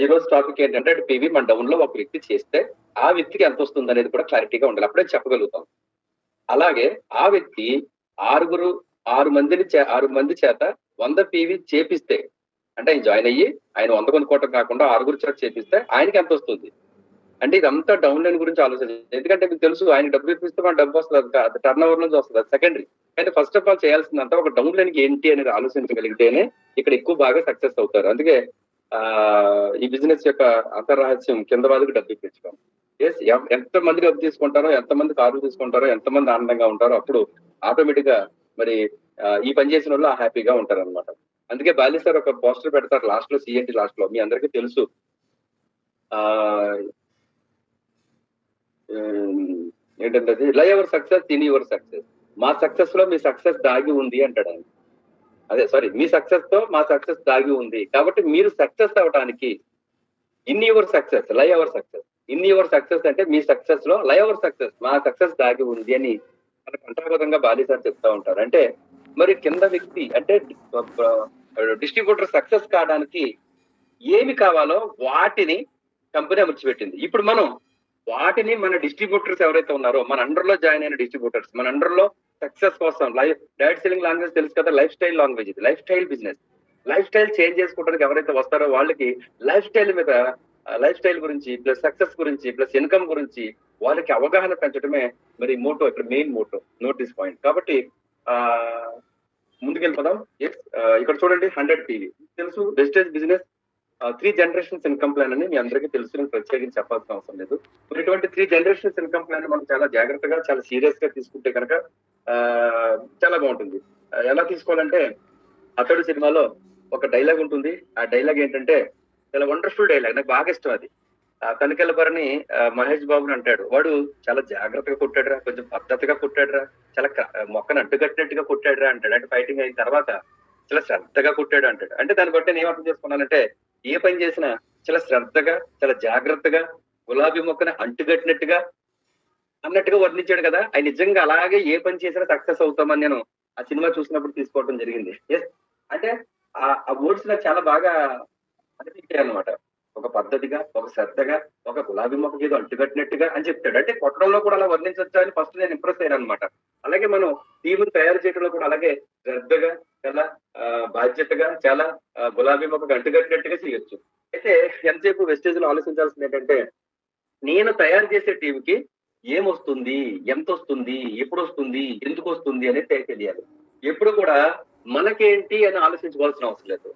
ఈ రోజు టాపిక్ ఏంటంటే పీవీ మన డౌన్ లో ఒక వ్యక్తి చేస్తే ఆ వ్యక్తికి ఎంత వస్తుంది అనేది కూడా క్లారిటీగా ఉండాలి, అప్పుడే చెప్పగలుగుతాం. అలాగే ఆ వ్యక్తి ఆరుగురు ఆరు మంది చేత 100 పీవీ చేపిస్తే, అంటే ఆయన జాయిన్ అయ్యి ఆయన 100 కొనుక్కోవటం కాకుండా ఆరుగురు చేత చేపిస్తే ఆయనకి ఎంత వస్తుంది అంటే ఇదంతా డౌన్ లైన్ గురించి ఆలోచించాలి. ఎందుకంటే మీకు తెలుసు ఆయన డబ్బు ఇప్పిస్తే మన డబ్బు వస్తుంది, అది టర్న్ ఓవర్ నుంచి వస్తుంది, అది సెకండరీ. అయితే ఫస్ట్ ఆఫ్ ఆల్ చేయాల్సిందంతా ఒక డౌన్ లైన్ కి ఏంటి అనేది ఆలోచించగలిగితేనే ఇక్కడ ఎక్కువ బాగా సక్సెస్ అవుతారు. అందుకే ఈ బిజినెస్ యొక్క అంతర్రహస్యం కింద వాళ్ళకి డబ్బు ఇప్పించుకోవాలి. ఎంత మంది డబ్బు తీసుకుంటారో, ఎంతమంది కార్లు తీసుకుంటారో, ఎంతమంది ఆనందంగా ఉంటారో అప్పుడు ఆటోమేటిక్ గా మరి ఈ పని చేసిన వాళ్ళు హ్యాపీగా ఉంటారు అనమాట. అందుకే బాలి సార్ ఒక పోస్టర్ పెడతారు లాస్ట్ లో, సిఎన్టీ లాస్ట్ లో, మీ అందరికీ తెలుసు. ఏంటంటే అది లై your success in your success, మా సక్సెస్ లో మీ సక్సెస్ దాగి ఉంది అంటాడు ఆయన. అదే సారీ, మీ సక్సెస్ తో మా సక్సెస్ దాగి ఉంది, కాబట్టి మీరు సక్సెస్ అవడానికి ఇన్ యువర్ సక్సెస్ లై your success, in your success అంటే మీ సక్సెస్ లో లై యువర్ సక్సెస్, మా సక్సెస్ దాగి ఉంది అని మనకు అంతర్గతంగా బాలి సార్ చెప్తా ఉంటారు. అంటే మరి కింద వ్యక్తి అంటే డిస్ట్రిబ్యూటర్ సక్సెస్ కావడానికి ఏమి కావాలో వాటిని కంపెనీ అమర్చిపెట్టింది. ఇప్పుడు మనం వాటిని మన డిస్ట్రిబ్యూటర్స్ ఎవరైతే ఉన్నారో, మన అండర్ లో జాయిన్ అయిన డిస్ట్రిబ్యూటర్స్, మన అండర్ లో సక్సెస్ కోసం డైరెక్ట్ సెల్లింగ్ లాంగ్వేజ్ తెలుసు కదా, లైఫ్ స్టైల్ లాంగ్వేజ్, ఇది lifestyle business. Lifestyle change చేసుకోవడానికి ఎవరైతే వస్తారో వాళ్ళకి లైఫ్ స్టైల్ మీద, లైఫ్ స్టైల్ గురించి ప్లస్ సక్సెస్ గురించి ప్లస్ ఇన్కమ్ గురించి వాళ్ళకి అవగాహన పెంచడమే మరి మోటో, ఇక్కడ main motto. Note this point. కాబట్టి ముందుకెళ్ళిపోదాం. ఇక్కడ చూడండి 100 టీవీ తెలుసు, wastage business 3 generations income plan అని మీ అందరికీ తెలుసు, నేను ప్రత్యేకించి చెప్పాల్సిన అవసరం లేదు. ఇటువంటి 3 జనరేషన్స్ ఇన్కమ్ ప్లాన్ మనం చాలా జాగ్రత్తగా, చాలా సీరియస్ గా తీసుకుంటే కనుక చాలా బాగుంటుంది. ఎలా తీసుకోవాలంటే, అతడు సినిమాలో ఒక డైలాగ్ ఉంటుంది. ఆ డైలాగ్ ఏంటంటే చాలా వండర్ఫుల్ డైలాగ్, నాకు బాగా ఇష్టం అది. తనికెళ్ళ భరణి మహేష్ బాబుని అంటాడు, వాడు చాలా జాగ్రత్తగా కొట్టాడురా, కొంచెం పద్ధతిగా కొట్టాడురా, చాలా మొక్కను అడ్డుకట్టినట్టుగా కొట్టాడురా అంటాడు. అంటే ఫైటింగ్ అయిన తర్వాత చాలా శ్రద్ధగా కొట్టాడు అంటాడు. అంటే దాన్ని బట్టి నేను ఏమర్థం చేసుకున్నానంటే, ఏ పని చేసినా చాలా శ్రద్ధగా, చాలా జాగ్రత్తగా, గులాబీ మొక్కని అంటుకట్టినట్టుగా అన్నట్టుగా వర్ణించాడు కదా. ఆయన నిజంగా అలాగే ఏ పని చేసినా సక్సెస్ అవుతామని నేను ఆ సినిమా చూసినప్పుడు తీసుకోవడం జరిగింది. అంటే ఆ వర్డ్స్ నాకు చాలా బాగా అనిపించాయి అనమాట. ఒక పద్ధతిగా, ఒక శ్రద్ధగా, ఒక గులాబీ మొక్కకి ఏదో అంటుకట్టినట్టుగా అని చెప్తాడు. అంటే కొట్టడంలో కూడా అలా వర్ణించొచ్చా అని ఫస్ట్ నేను ఇంప్రెస్ అయ్యాను అనమాట. అలాగే మనం టీమును తయారు చేయడంలో కూడా అలాగే శ్రద్ధగా, చాలా బాధ్యతగా, చాలా గులాబీ మొక్కకు అంటుకట్టినట్టుగా చేయొచ్చు. అయితే ఎంతసేపు వెస్టేజ్ లో ఆలోచించాల్సింది ఏంటంటే, నేను తయారు చేసే టీంకి ఏమొస్తుంది, ఎంత వస్తుంది, ఎప్పుడు వస్తుంది, ఎందుకు వస్తుంది అనేది తెలియాలి. ఎప్పుడు కూడా మనకేంటి అని ఆలోచించుకోవాల్సిన అవసరం లేదు.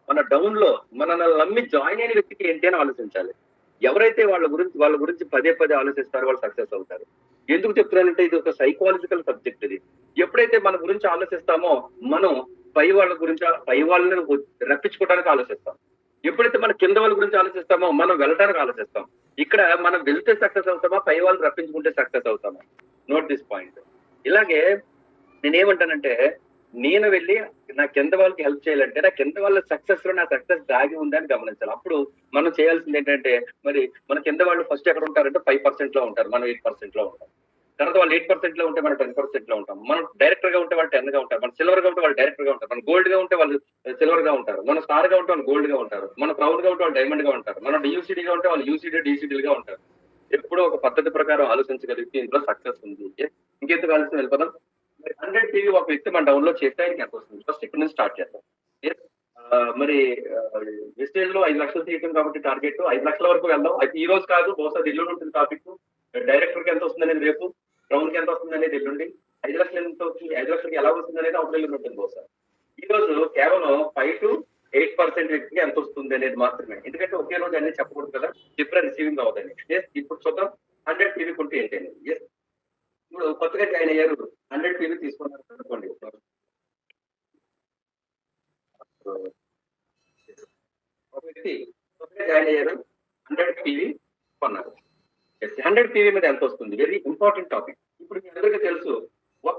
మన డౌన్ లో మనల్ని నమ్మి జాయిన్ అయిన వ్యక్తికి ఏంటి అని ఆలోచించాలి. ఎవరైతే వాళ్ళ గురించి పదే పదే ఆలోచిస్తారో వాళ్ళు సక్సెస్ అవుతారు. ఎందుకు చెప్తున్నానంటే ఇది ఒక సైకాలజికల్ సబ్జెక్ట్. ఇది ఎప్పుడైతే మన గురించి ఆలోచిస్తామో మనం పై వాళ్ళని రప్పించుకోవడానికి ఆలోచిస్తాం. ఎప్పుడైతే మన కింద వాళ్ళ గురించి ఆలోచిస్తామో మనం వెళ్ళడానికి ఆలోచిస్తాం. ఇక్కడ మనం వెళ్తే సక్సెస్ అవుతామా, పై వాళ్ళు రప్పించుకుంటే సక్సెస్ అవుతామా? Note this point. ఇలాగే నేనేమంటానంటే, నేను వెళ్ళి నా కింద వాళ్ళకి హెల్ప్ చేయాలంటే నా కింద వాళ్ళ సక్సెస్ లో నా సక్సెస్ దాగి ఉందని గమనించాలి. అప్పుడు మనం చేయాల్సింది ఏంటంటే, మరి మన కింద వాళ్ళు ఫస్ట్ ఎక్కడ ఉంటారంటే 5% లో ఉంటారు, మనం 8% లో ఉంటాం. తర్వాత వాళ్ళు 8% లో ఉంటే మనం 10% లో ఉంటాం. మనం డైరెక్టర్ గా ఉంటే వాళ్ళు 10 గా ఉంటారు, మన సిల్వర్ గా ఉంటే వాళ్ళు డైరెక్టర్ గా ఉంటారు, మన గోల్డ్ గా ఉంటే వాళ్ళు సిల్వర్ గా ఉంటారు, మన స్టార్ గా ఉంటే వాళ్ళు గోల్డ్ గా ఉంటారు, మన ప్రౌడ్ గా ఉంటే వాళ్ళు డైమండ్ గా ఉంటారు, మన డియూసీడీ గా ఉంటే వాళ్ళు యూసీడీ డీసీడీ గా ఉంటారు. ఎప్పుడూ ఒక పద్ధతి ప్రకారం ఆలోచించగలిగితే ఇందులో సక్సెస్ ఉంది. ఇంకెందుకు ఆలోచన వెళ్ళిపోదాం. 100 టీవీ ఒక వ్యక్తి మనం డౌన్లోడ్ చేస్తే ఆయనకి ఎంత వస్తుంది? ఫస్ట్ ఇక్కడ నుంచి స్టార్ట్ చేద్దాం. మరి వెస్టేజ్ లో 5 లక్షలు తీయటం కాబట్టి టార్గెట్ 5 లక్షల వరకు వెళ్దాం. అయితే ఈ రోజు కాదు, బహుశా ఎల్లుండి ఉంటుంది టాపిక్. డైరెక్టర్ కి ఎంత వస్తుంది అనేది రేపు, రౌండ్ కి ఎంత వస్తుంది అనేది ఎల్లుండి, 5 లక్షలు ఎంత వస్తుంది, 5 లక్షలకి ఎలా వస్తుంది అనేది అవతల ఎల్లుండి ఉంటుంది బహుశా. ఈ రోజు కేవలం 5 to 8% వ్యక్తికి ఎంత వస్తుంది అనేది మాత్రమే. ఎందుకంటే ఒకే రోజు అన్ని చెప్పకూడదు కదా, డిఫరెంట్ రిసీవింగ్ అవుతుంది. ఇప్పుడు చూద్దాం 100 టీవీ కొంటే ఏంటండి. ఇప్పుడు కొత్తగా జాయిన్ అయ్యారు, 100 టీవీ తీసుకున్నారు అనుకోండి. ఒక వ్యక్తి కొత్తగా జాయిన్ అయ్యారు, 100 టీవీ కొన్నారు. 100 టీవీ మీద ఎంత వస్తుంది? Very important topic. ఇప్పుడు మీ అందరికీ తెలుసు,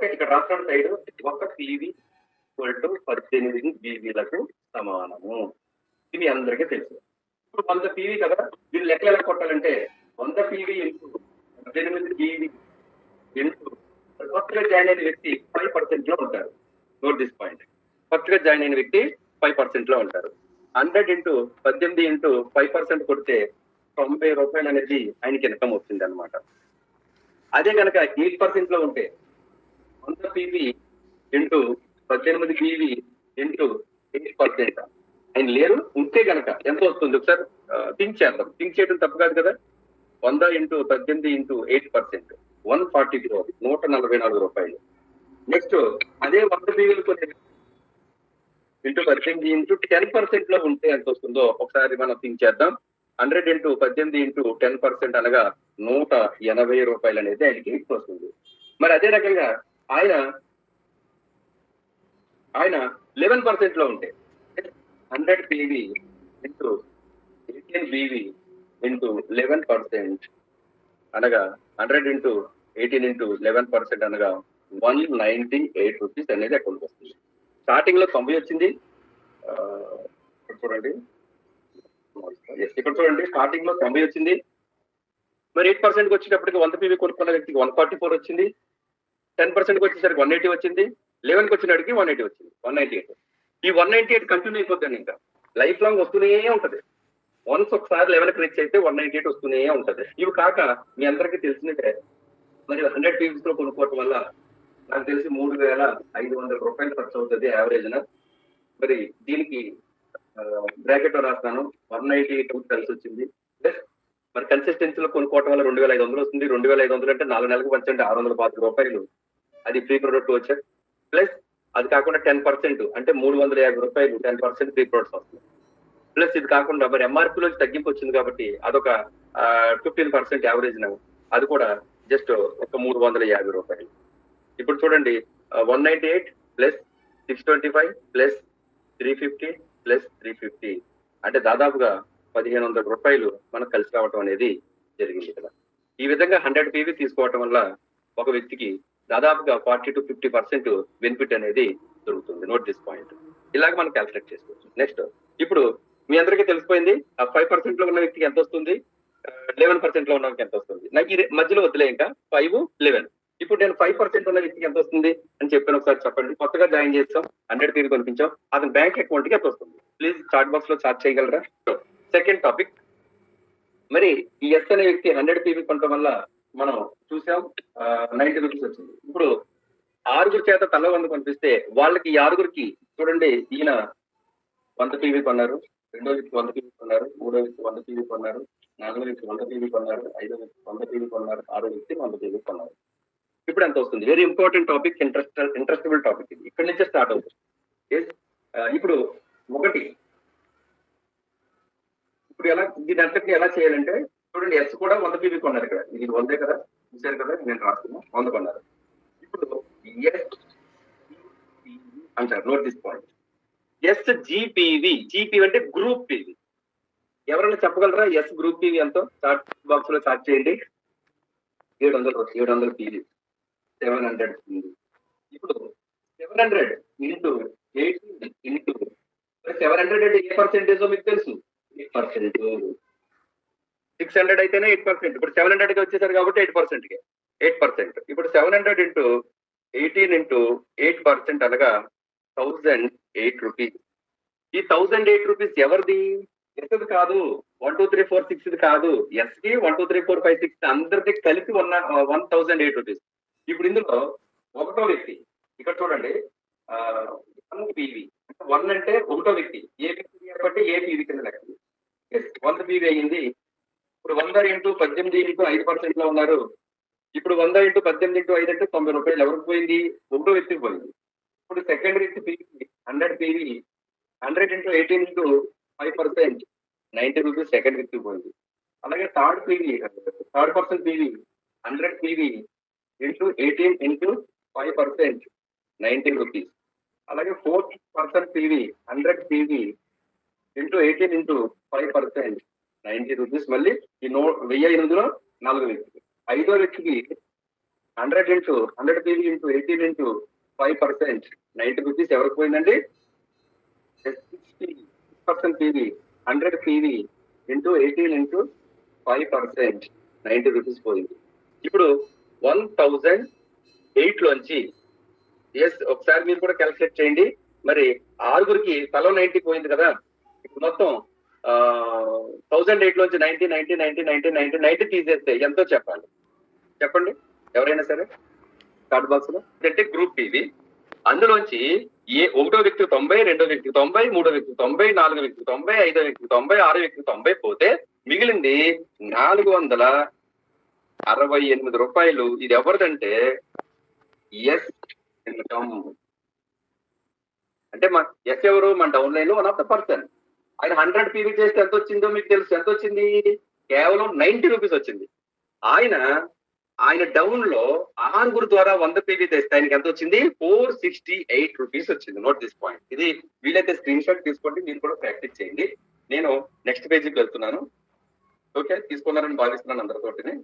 ఇక్కడ రాష్ట్రం సైడ్ ఒక టీవీ 18 బీవీలకు సమానము. ఇది మీ అందరికీ తెలుసు. ఇప్పుడు 100 పీవీ కదా, దీన్ని లెక్కలు ఎలా కొట్టాలంటే 100 పీవీ ఇంటూ 18 బీవీ ఇంటూ కొత్తగా జాయిన్ అయిన వ్యక్తి 5% లో ఉంటారు. Note this point. కొత్తగా జాయిన్ అయిన వ్యక్తి 5% లో ఉంటారు. 100 ఇంటూ 18 ఇంటూ 5% కొడితే 90 రూపాయలు అనేది ఆయనకి ఇన్కమ్ వచ్చింది అనమాట. అదే కనుక 8% లో ఉంటే 100 పీవీ ఇంటూ 18 పీవీ ఇంటూ 8%. ఆయన లేరు, ఉంటే కనుక ఎంత వస్తుంది ఒకసారి థింక్ చేద్దాం. థింక్ చేయడం తప్పు కాదు కదా. 100 ఇంటూ 18 ఇంటూ 8%, 144, 144 రూపాయలు. నెక్స్ట్ అదే 100 పీవీలు కొన్ని ఇంటూ 18 ఇంటూ 10% లో ఉంటే ఎంత వస్తుందో ఒకసారి మనం థింక్ చేద్దాం. 100 ఇంటూ 18 ఇంటూ 10% అనగా 180 రూపాయలు అనేది ఆయనకి వస్తుంది. మరి అదే రకంగా ఆయన 11% లో ఉంటే 100 పీవీ ఇంటూ 18 బీవీ ఇంటూ 11% అనగా 100 ఇంటూ 18 ఇంటూ 11% అనగా 198 రూపీస్ అనేది అకౌంట్కి వస్తుంది. స్టార్టింగ్ లో 90 వచ్చింది. చూడండి, ఇక్కడ చూడండి, స్టార్టింగ్ లో 90 వచ్చింది. మరి 8% వచ్చేటప్పటికి 100 పీవీ కొనుక్కున్న వ్యక్తికి 144 వచ్చింది. 10% వచ్చేసరికి 180 వచ్చింది. 11కి వచ్చినడికి 180 వచ్చింది, 198. ఈ 198 కంటిన్యూ అయిపోతుంది. ఇంకా లైఫ్ లాంగ్ వస్తూనే ఉంటది. వన్స్ ఒకసారి 11కి రీచ్ అయితే 198 వస్తూనే ఉంటది. ఇవి కాక మీ అందరికీ తెలిసినట్టే మరి 100 పీవీస్ లో కొనుక్కోవటం వల్ల నాకు తెలిసి 3,500 రూపాయలు ఖర్చు అవుతుంది యావరేజ్. మరి దీనికి బ్రాకెట్ లో రాస్తాను, 198 కలిసి వచ్చింది. ప్లస్ మరి కన్సిస్టెన్సీలో కొనుక్కోవటం వల్ల 2,500 వస్తుంది. 2,500 అంటే 4 నెలలకు పంచండి 625 రూపాయలు అది ఫ్రీ ప్రొడక్ట్ వచ్చారు. ప్లస్ అది కాకుండా 10% అంటే 350 రూపాయలు 10% ఫ్రీ ప్రొడక్ట్స్ వస్తుంది. ప్లస్ ఇది కాకుండా మరి ఎంఆర్పీలో తగ్గింపు వచ్చింది కాబట్టి అదొక 15% యావరేజ్. అది కూడా జస్ట్ ఒక 350 రూపాయలు. ఇప్పుడు చూడండి, 198 ప్లస్ 625 ప్లస్ 350 ప్లస్ 350 అంటే దాదాపుగా 1,500 రూపాయలు మనకు కలిసి రావటం అనేది జరిగింది కదా. ఈ విధంగా 100 పీవీ తీసుకోవటం వల్ల ఒక వ్యక్తికి దాదాపుగా 40 to 50% బెనిఫిట్ అనేది దొరుకుతుంది. Note this point. ఇలాగ మనం క్యాల్కులేట్ చేసుకోవచ్చు. నెక్స్ట్, ఇప్పుడు మీ అందరికీ తెలిసిపోయింది ఆ 5% లో ఉన్న వ్యక్తికి ఎంత వస్తుంది, 11% లో ఉన్న వ్యక్తికి ఎంత వస్తుంది. నాకు ఈ మధ్యలో వదిలే ఇంకా 5, 11. ఇప్పుడు నేను 5% ఉన్న వ్యక్తికి ఎంత వస్తుంది అని చెప్పాను, ఒకసారి చెప్పండి. కొత్తగా జాయిన్ చేస్తాం, 100 పీవీ కొనిపించాం, అతని బ్యాంక్ అకౌంట్ కి ఎంత వస్తుంది ప్లీజ్ చాట్ బాక్స్ లో చాట్ చేయగలరా. సెకండ్ టాపిక్, మరి ఈ ఎస్ అనే వ్యక్తి 100 పీవీ కొనడం వల్ల మనం చూసాం 90 రూపీస్ వచ్చింది. ఇప్పుడు 6 చేత తల 100 కొనిపిస్తే వాళ్ళకి ఈ 6 చూడండి, ఈయన 100 పీవీ కొన్నారు, రెండో వ్యక్తి 100 పీవీ కొన్నారు, మూడో వ్యక్తి 100 పీవీ కొన్నారు, నాలుగో వ్యక్తి 100 పీవీ కొన్నారు, ఐదో వ్యక్తి 100 పీవీ కొన్నారు, ఆరో వ్యక్తి 100 పీవీ కొన్నారు. ఇప్పుడు ఎంత వస్తుంది? వెరీ ఇంపార్టెంట్ టాపిక్, ఇంట్రెస్టబుల్ టాపిక్ ఇది. ఇక్కడి నుంచే స్టార్ట్ అవుతుంది. ఇప్పుడు ఒకటి, ఇప్పుడు దీని అంతటి ఎలా చేయాలంటే చూడండి, ఎస్ కూడా 100 పీవీ కొన్నారు. ఇక్కడ ఇది 100 కదా, చూసారు కదా, నేను రాస్తున్నా 100 కొన్నారు. ఇప్పుడు ఎస్ అంటారు, నోట్ దిస్ పాయింట్. ఎస్ జీపీవీ, జీపీవీ అంటే గ్రూప్ పీవీ. ఎవరైనా చెప్పగలరా ఎస్ గ్రూప్ పీవీ ఎంతో? చాట్ బాక్స్ లో చాట్ చేయండి. 700 పీవీ, 700 పీవీ. ఇప్పుడు 700 ఇంటూ 18 ఇంటూ 700 అంటే ఏ పర్సెంటేజో మీకు తెలుసు, 8%. 600 అయితేనే 8%. ఇప్పుడు 700 వచ్చేసారు కాబట్టి 8%. ఇప్పుడు 700 ఇంటూ 18 ఇంటూ 8% అనగా 1008 రూపీస్. ఈ 1008 రూపీస్ ఎవరిది? ఎస్ది కాదు, 1 2 3 4 6 కాదు, ఎస్కి 1 2 3 4 5 6 అందరిది కలిపి 1008 రూపీస్. ఇప్పుడు ఇందులో ఒకటో వ్యక్తి, ఇక్కడ చూడండి 1 పీవీ, 1 అంటే ఒకటో వ్యక్తి, ఏ వ్యక్తి కాబట్టి ఏ పీవీ కింద లెక్క. 100 పీవీ అయ్యింది. ఇప్పుడు 100 ఇంటూ 18 ఇంటూ 5% లో ఉన్నారు. ఇప్పుడు 100 ఇంటూ 18 ఇంటూ 5 అంటే 90 రూపాయలు ఎవరికి పోయింది? ఒకటో వ్యక్తికి పోయింది. ఇప్పుడు సెకండ్ వ్యక్తి PV 100 PV, 100 into 18 into 5%, 90 rupees second వ్యక్తికి పోయింది. అలాగే third person PV 100 PV into 18 into 5%, 90 rupees. అలాగే fourth person PV 100 PV into 18 into 5%, 90 rupees. మళ్ళీ ఈ 1008లో 4 వ్యక్తికి. ఐదో వ్యక్తికి 100 పీవీ ఇంటూ 18 ఇంటూ 5%, 90 రూపీస్ ఎవరికి పోయిందండి? 6% PV 100 PV into 18 into 5%, 90 rupees పోయింది. ఇప్పుడు 1008 లోంచి ఒకసారి మీరు కూడా క్యాల్కులేట్ చేయండి. మరి 6 తలో 90 పోయింది కదా, ఇప్పుడు మొత్తం 1008 లోంచి 90 తీసేస్తే ఎంతో చెప్పాలి, చెప్పండి ఎవరైనా సరే కార్డ్ బాక్స్ లో. అంటే గ్రూప్ ఇది, అందులోంచి ఒకటో వ్యక్తికి 90, రెండో వ్యక్తికి 90, మూడో వ్యక్తికి 90, నాలుగో వ్యక్తికి 90, ఐదో వ్యక్తికి 90, ఆరో వ్యక్తికి 90 పోతే మిగిలింది 468 రూపాయలు. ఇది ఎవరిదంటే ఎస్ ఇన్కమ్. అంటే మన ఎస్ ఎవరు, మన డౌన్ లైన్ లో వన్ ఆఫ్ ద పర్సన్. ఆయన 100 పీవీ చేస్తే ఎంత వచ్చిందో మీకు తెలుసు. ఎంత వచ్చింది? కేవలం 90 రూపీస్ వచ్చింది. ఆయన డౌన్ లో 6 ద్వారా 100 పీవీ తెస్తే ఆయనకి ఎంత వచ్చింది? 468 రూపీస్ వచ్చింది. Note this point. ఇది వీలైతే స్క్రీన్ షాట్ తీసుకోండి, మీరు కూడా ప్రాక్టీస్ చేయండి. నేను నెక్స్ట్ పేజీకి వెళ్తున్నాను. ఓకే, తీసుకున్నారని భావిస్తున్నాను అందరితోటిని.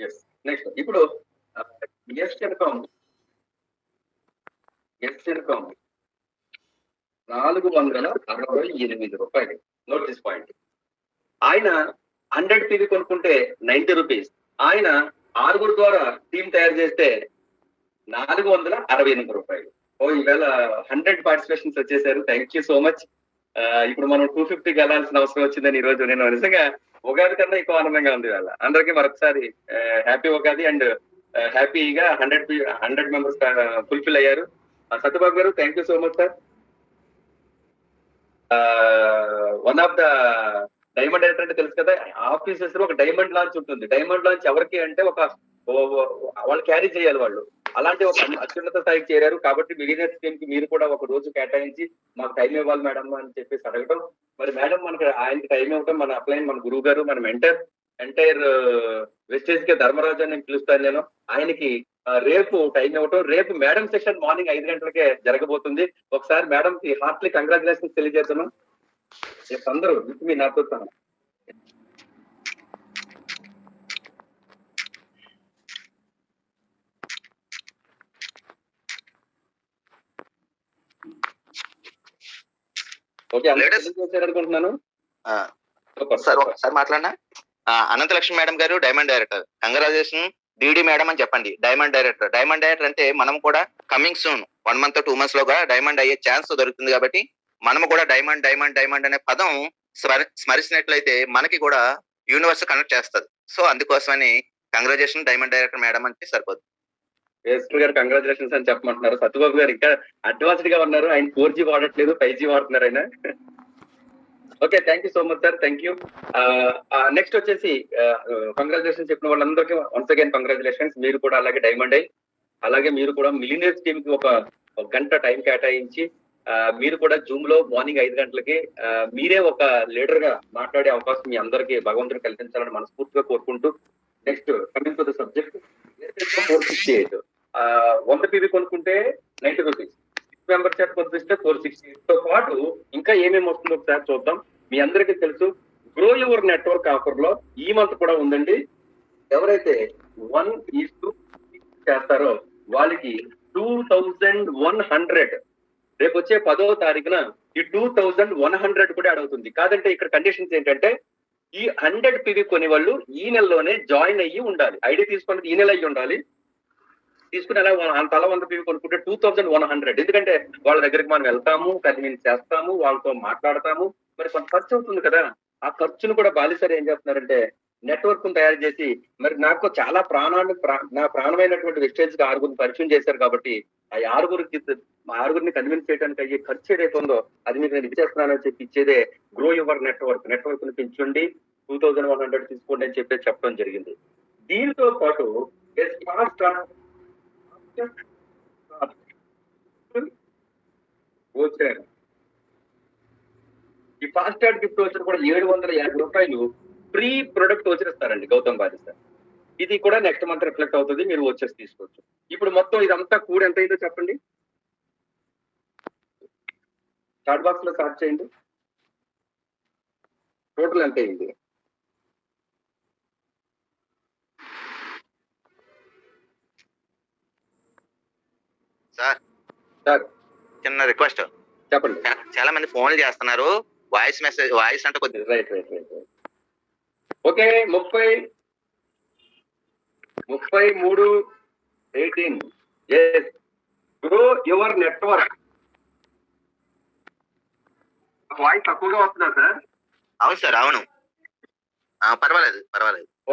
ఎస్, నెక్స్ట్ ఇప్పుడు ఎస్ ఇన్కమ్ 468 రూపాయలు. Note this point. ఆయన 100 పీవీ కొనుక్కుంటే 90 రూపీస్. ఆయన 6 ద్వారా టీమ్ తయారు చేస్తే 468 రూపాయలు. ఈవేళ 100 పార్టిసిపేషన్స్ వచ్చేసారు. Thank you so much. ఇప్పుడు మనం 250కి వెళ్ళాల్సిన అవసరం వచ్చిందని ఈ రోజు నేను నిజంగా ఉగాది కన్నా ఎక్కువ ఆనందంగా ఉంది ఇవాళ. అందరికీ మరొకసారి హ్యాపీ ఉగాది అండ్ హ్యాపీగా 100 మెంబర్స్ ఫుల్ఫిల్ అయ్యారు. సత్యబాబు గారు thank you so much sir. One of the diamond director అంటే తెలుసు కదా, ఆఫీసెస్ లో ఒక డైమండ్ లాంచ్ ఉంటుంది. డైమండ్ లాంచ్ ఎవరికి అంటే వాళ్ళు క్యారీ చేయాలి వాళ్ళు. అలాంటి ఒక అత్యున్నత స్థాయికి చేరారు. కాబట్టి మిలియనర్ స్కీమ్ కి మీరు కూడా ఒక రోజు కేటాయించి మాకు టైం ఇవ్వాలి మేడం అని చెప్పేసి అడగటం. మరి మేడం మనకి ఆయనకి టైం ఇవ్వటం, మన అప్లైన్, మన గురువు గారు, మన ఎంటైర్ వెస్టేజ్ కే ధర్మరాజు అని పిలుస్తాను నేను. ఆయనకి రేపు టైం ఇవ్వటం. రేపు మేడం సెషన్ మార్నింగ్ 5 గంటలకే జరగబోతుంది. ఒకసారి మేడం కి హార్ట్లీ కంగ్రాచులేషన్స్ తెలియజేస్తున్నాం. అందరూ మీ నాతో. అనుకుంటున్నాను సార్. ఒకసారి మాట్లాడినా అనంతలక్ష్మి మేడం గారు diamond director. Congratulation DD madam అని చెప్పండి. Diamond director. డైమండ్ డైరెక్టర్ అంటే మనం కూడా కమింగ్ సూన్ 1 month 2 months లోగా డైమండ్ అయ్యే ఛాన్స్ దొరుకుతుంది. కాబట్టి మనము కూడా డైమండ్ డైమండ్ డైమండ్ అనే పదం స్మరించినట్లయితే మనకి కూడా యూనివర్స్ కనెక్ట్ చేస్తుంది. సో అందుకోసమని కంగ్రాచులేషన్ డైమండ్ డైరెక్టర్ మేడం అంటే సరిపోదు. గారు కంగ్రాచులేషన్స్ అని చెప్పమంటున్నారు. సత్యబాబు గారు ఇంకా అడ్వాన్స్డ్ గా ఉన్నారు. ఆయన 4G వాడట్లేదు, 5G వాడుతున్నారు ఆయన. Okay, thank you so much sir. Thank you. Next వచ్చేసి కంగ్రాచులేషన్స్ చెప్పిన వాళ్ళందరికీ వన్స్ అగైన్ కంగ్రాచులేషన్స్. మీరు కూడా అలాగే డైమండ్ అయ్యి, అలాగే మీరు కూడా మిలియనర్ స్కీమ్ కి ఒక గంట టైం కేటాయించి మీరు కూడా జూమ్ లో మార్నింగ్ 5 గంటలకి మీరే ఒక లీడర్ గా మాట్లాడే అవకాశం మీ అందరికీ భగవంతుడు కల్పించాలని మనస్ఫూర్తిగా కోరుకుంటూ, next coming to the subject. 468 100 PV కొనుక్కుంటే 90 రూపీస్, 6 మెంబర్ చాట్ కొనిపిస్తే 468 తో పాటు ఇంకా ఏమేమి వస్తుందో ఒకసారి చూద్దాం. మీ అందరికీ తెలుసు గ్రో యువర్ నెట్వర్క్ ఆఫర్ లో ఈ మంత్ కూడా ఉందండి. ఎవరైతే 1:6 చేస్తారో వాళ్ళకి 2100 రేపు వచ్చే 10వ తారీఖున ఈ 2100 కూడా యాడ్ అవుతుంది. కాదంటే ఇక్కడ కండిషన్స్ ఏంటంటే ఈ 100 పీవీ కొని వాళ్ళు ఈ నెలలోనే జాయిన్ అయ్యి ఉండాలి. ఐడి తీసుకున్నది ఈ నెల అయ్యి ఉండాలి. తీసుకుని అలా తల 100 పీవీ కొనుక్కుంటే 2100. ఎందుకంటే వాళ్ళ దగ్గరికి మనం వెళ్తాము, కన్విన్స్ చేస్తాము, వాళ్ళతో మాట్లాడతాము. మరి కొంత ఖర్చు అవుతుంది కదా. ఆ ఖర్చును కూడా బాలిసరి ఏం చేస్తున్నారంటే నెట్వర్క్ తయారు చేసి, మరి నాకు చాలా నా ప్రాణమైనటువంటి వెస్టేజ్ కి 6 పరిచయం చేశారు. కాబట్టి ఆ 6 కన్విన్స్ చేయడానికి అయ్యే ఖర్చు ఏదైతే ఉందో అది మీకు నేను ఇచ్చేస్తున్నానని చెప్పి ఇచ్చేదే గ్రో యువర్ నెట్వర్క్ ని పెంచుండి 2100 తీసుకోండి అని చెప్పి చెప్పడం జరిగింది. దీంతో పాటు ఈ ఫాస్ట్ ట్రాక్ గిఫ్ట్ వచ్చి కూడా 750 రూపాయలు ఫ్రీ ప్రొడక్ట్ వచ్చేస్తారండి గౌతమ్ బాలి సార్. ఇది కూడా నెక్స్ట్ మంత్ రిఫ్లెక్ట్ అవుతుంది. మీరు వచ్చేసి తీసుకోవచ్చు. ఇప్పుడు మొత్తం ఇదంతా కూడా ఎంత అయిందో చెప్పండి. చాట్ బాక్స్ లో స్టార్ట్ చేయండి. టోటల్ ఎంత అయింది? సార్ చిన్న రిక్వెస్ట్ చెప్పండి. చాలా మంది ఫోన్లు చేస్తున్నారు, వాయిస్ అంటే కొద్దిగా. Right. Okay, 33:18 grow your network. Voice తక్కువగా వస్తుందా సార్? అవును సార్, అవును. పర్వాలేదు.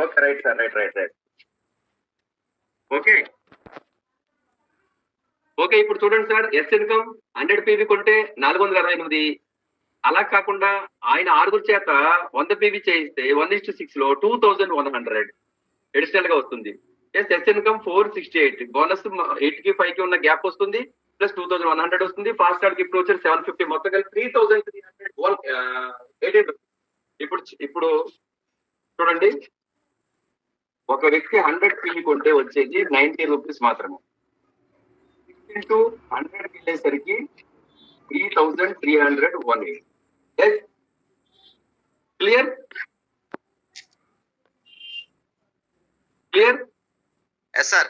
Okay, right sir, right. Okay, ఇప్పుడు చూడండి సార్, ఎస్ ఇన్కమ్ 100 పీవీ కొంటే 468. అలా కాకుండా ఆయన 6 చేత 100 పీవీ చేయిస్తే 1:6 లో 2100 అడిషనల్ గా వస్తుంది. ఎస్ ఇన్కమ్ 468, బోనస్ 8 కి 5 కి ఉన్న గ్యాప్ వస్తుంది, ప్లస్ 2100 వస్తుంది. ఫాస్ట్ కార్డ్ ఇప్పుడు వచ్చి 750, మొత్తం కలిపి 3300. ఇప్పుడు చూడండి, ఒక వ్యక్తి 100 పీవీ కొంటే వచ్చేది 90 రూపీస్ మాత్రమే. 100 వెళ్ళేసరికి 3318. Yes clear? Yes sir.